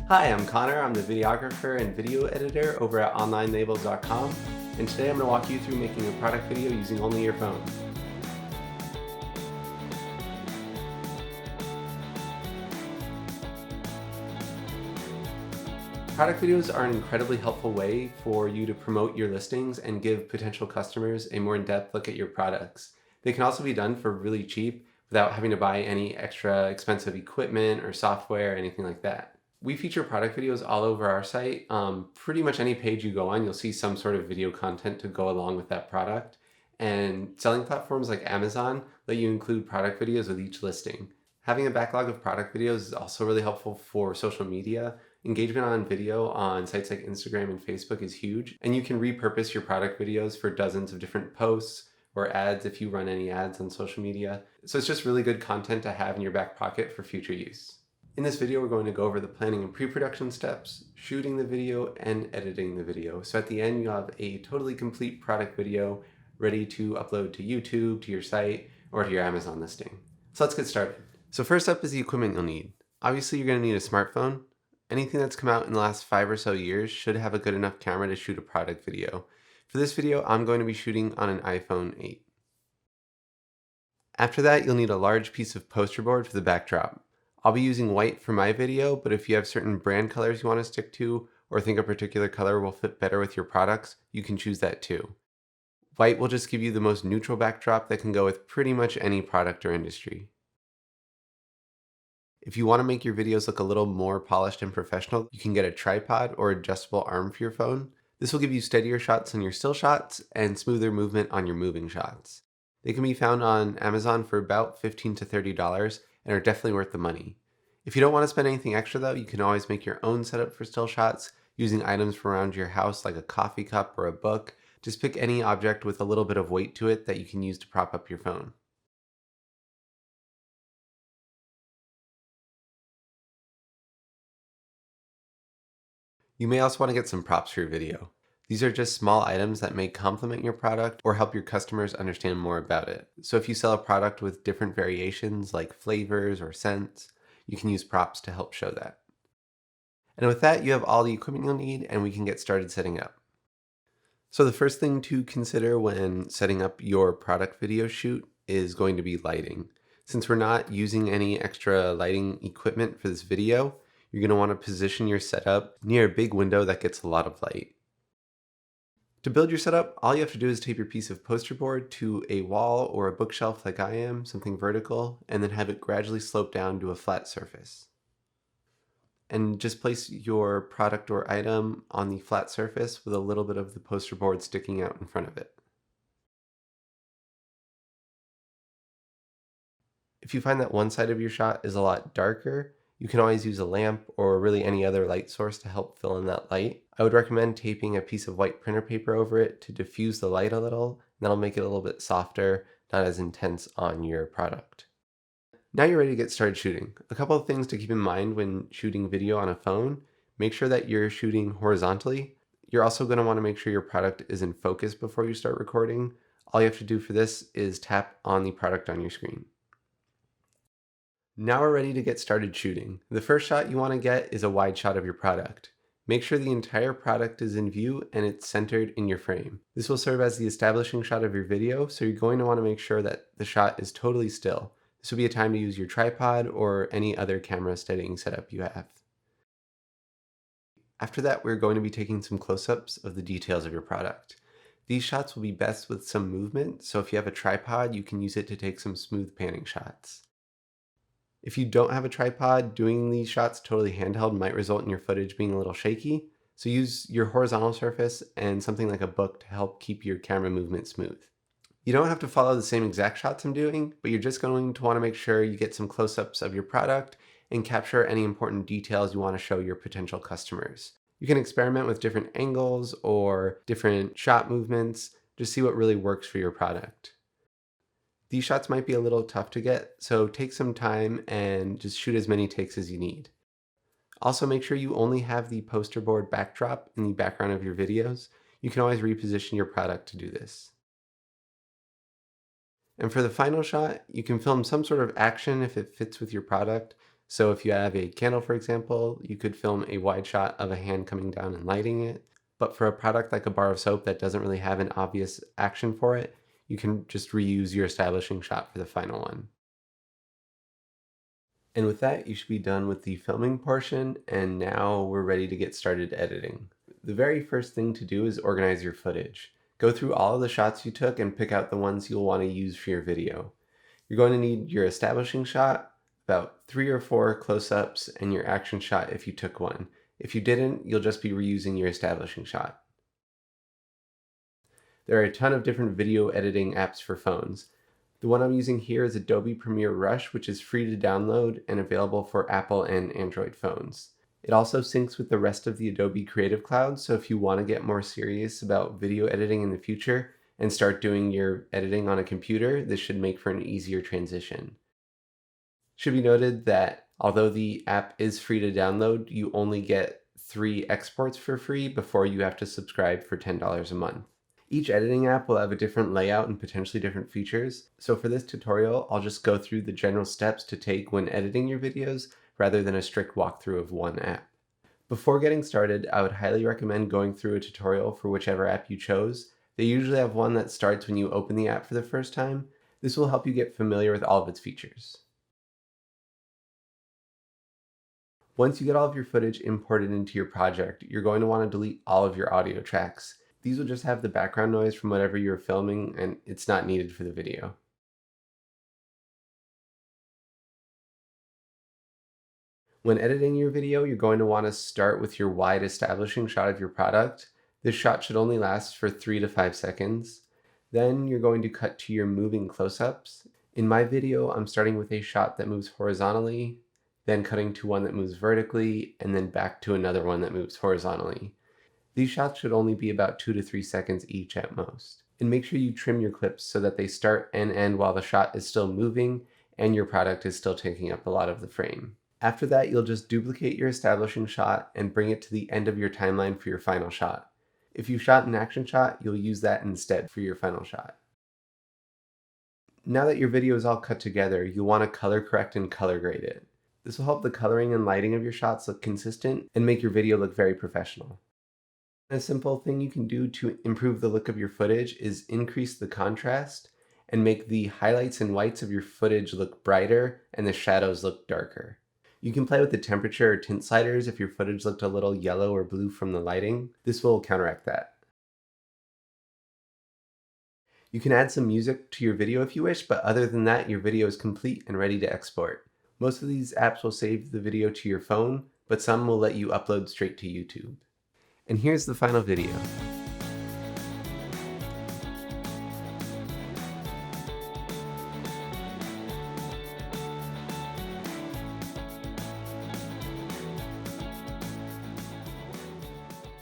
Hi, I'm Connor. I'm the videographer and video editor over at onlinelabels.com, and today I'm going to walk you through making a product video using only your phone. Product videos are an incredibly helpful way for you to promote your listings and give potential customers a more in-depth look at your products. They can also be done for really cheap without having to buy any extra expensive equipment or software or anything like that. We feature product videos all over our site. Pretty much any page you go on, you'll see some sort of video content to go along with that product. And selling platforms like Amazon let you include product videos with each listing. Having a backlog of product videos is also really helpful for social media. Engagement on video on sites like Instagram and Facebook is huge, and you can repurpose your product videos for dozens of different posts or ads if you run any ads on social media. So it's just really good content to have in your back pocket for future use. In this video, we're going to go over the planning and pre-production steps, shooting the video, and editing the video. So at the end, you'll have a totally complete product video ready to upload to YouTube, to your site, or to your Amazon listing. So let's get started. So first up is the equipment you'll need. Obviously, you're going to need a smartphone. Anything that's come out in the last 5 or so years should have a good enough camera to shoot a product video. For this video, I'm going to be shooting on an iPhone 8. After that, you'll need a large piece of poster board for the backdrop. I'll be using white for my video, but if you have certain brand colors you want to stick to, or think a particular color will fit better with your products, you can choose that too. White will just give you the most neutral backdrop that can go with pretty much any product or industry. If you want to make your videos look a little more polished and professional, you can get a tripod or adjustable arm for your phone. This will give you steadier shots on your still shots and smoother movement on your moving shots. They can be found on Amazon for about $15 to $30 and are definitely worth the money. If you don't want to spend anything extra though, you can always make your own setup for still shots using items from around your house like a coffee cup or a book. Just pick any object with a little bit of weight to it that you can use to prop up your phone. You may also want to get some props for your video. These are just small items that may complement your product or help your customers understand more about it. So if you sell a product with different variations like flavors or scents, you can use props to help show that. And with that, you have all the equipment you'll need and we can get started setting up. So the first thing to consider when setting up your product video shoot is going to be lighting. Since we're not using any extra lighting equipment for this video, you're going to want to position your setup near a big window that gets a lot of light. To build your setup, all you have to do is tape your piece of poster board to a wall or a bookshelf like I am, something vertical, and then have it gradually slope down to a flat surface. And just place your product or item on the flat surface with a little bit of the poster board sticking out in front of it. If you find that one side of your shot is a lot darker, you can always use a lamp or really any other light source to help fill in that light. I would recommend taping a piece of white printer paper over it to diffuse the light a little, and that'll make it a little bit softer, not as intense on your product. Now you're ready to get started shooting. A couple of things to keep in mind when shooting video on a phone. Make sure that you're shooting horizontally. You're also going to want to make sure your product is in focus before you start recording. All you have to do for this is tap on the product on your screen. Now we're ready to get started shooting. The first shot you want to get is a wide shot of your product. Make sure the entire product is in view and it's centered in your frame. This will serve as the establishing shot of your video, so you're going to want to make sure that the shot is totally still. This will be a time to use your tripod or any other camera steadying setup you have. After that, we're going to be taking some close-ups of the details of your product. These shots will be best with some movement, so if you have a tripod, you can use it to take some smooth panning shots. If you don't have a tripod, doing these shots totally handheld might result in your footage being a little shaky, so use your horizontal surface and something like a book to help keep your camera movement smooth. You don't have to follow the same exact shots I'm doing, but you're just going to want to make sure you get some close-ups of your product and capture any important details you want to show your potential customers. You can experiment with different angles or different shot movements, just see what really works for your product. These shots might be a little tough to get, so take some time and just shoot as many takes as you need. Also, make sure you only have the poster board backdrop in the background of your videos. You can always reposition your product to do this. And for the final shot, you can film some sort of action if it fits with your product. So if you have a candle, for example, you could film a wide shot of a hand coming down and lighting it. But for a product like a bar of soap that doesn't really have an obvious action for it, you can just reuse your establishing shot for the final one. And with that, you should be done with the filming portion, and now we're ready to get started editing. The very first thing to do is organize your footage. Go through all of the shots you took and pick out the ones you'll want to use for your video. You're going to need your establishing shot, about 3 or 4 close-ups, and your action shot if you took one. If you didn't, you'll just be reusing your establishing shot. There are a ton of different video editing apps for phones. The one I'm using here is Adobe Premiere Rush, which is free to download and available for Apple and Android phones. It also syncs with the rest of the Adobe Creative Cloud, so if you want to get more serious about video editing in the future and start doing your editing on a computer, this should make for an easier transition. It should be noted that although the app is free to download, you only get 3 exports for free before you have to subscribe for $10 a month. Each editing app will have a different layout and potentially different features, so for this tutorial, I'll just go through the general steps to take when editing your videos rather than a strict walkthrough of one app. Before getting started, I would highly recommend going through a tutorial for whichever app you chose. They usually have one that starts when you open the app for the first time. This will help you get familiar with all of its features. Once you get all of your footage imported into your project, you're going to want to delete all of your audio tracks. These will just have the background noise from whatever you're filming, and it's not needed for the video. When editing your video, you're going to want to start with your wide establishing shot of your product. This shot should only last for 3 to 5 seconds. Then you're going to cut to your moving close-ups. In my video, I'm starting with a shot that moves horizontally, then cutting to one that moves vertically, and then back to another one that moves horizontally. These shots should only be about 2 to 3 seconds each at most. And make sure you trim your clips so that they start and end while the shot is still moving and your product is still taking up a lot of the frame. After that, you'll just duplicate your establishing shot and bring it to the end of your timeline for your final shot. If you shot an action shot, you'll use that instead for your final shot. Now that your video is all cut together, you'll want to color correct and color grade it. This will help the coloring and lighting of your shots look consistent and make your video look very professional. A simple thing you can do to improve the look of your footage is increase the contrast and make the highlights and whites of your footage look brighter and the shadows look darker. You can play with the temperature or tint sliders if your footage looked a little yellow or blue from the lighting. This will counteract that. You can add some music to your video if you wish, but other than that, your video is complete and ready to export. Most of these apps will save the video to your phone, but some will let you upload straight to YouTube. And here's the final video.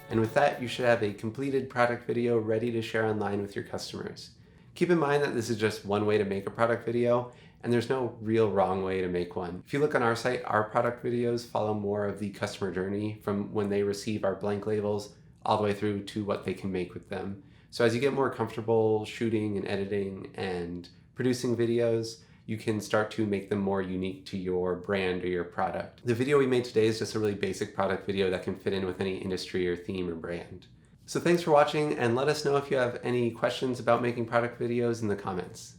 And with that, you should have a completed product video ready to share online with your customers. Keep in mind that this is just one way to make a product video, and there's no real wrong way to make one. If you look on our site, our product videos follow more of the customer journey from when they receive our blank labels all the way through to what they can make with them. So as you get more comfortable shooting and editing and producing videos, you can start to make them more unique to your brand or your product. The video we made today is just a really basic product video that can fit in with any industry or theme or brand. So thanks for watching, and let us know if you have any questions about making product videos in the comments.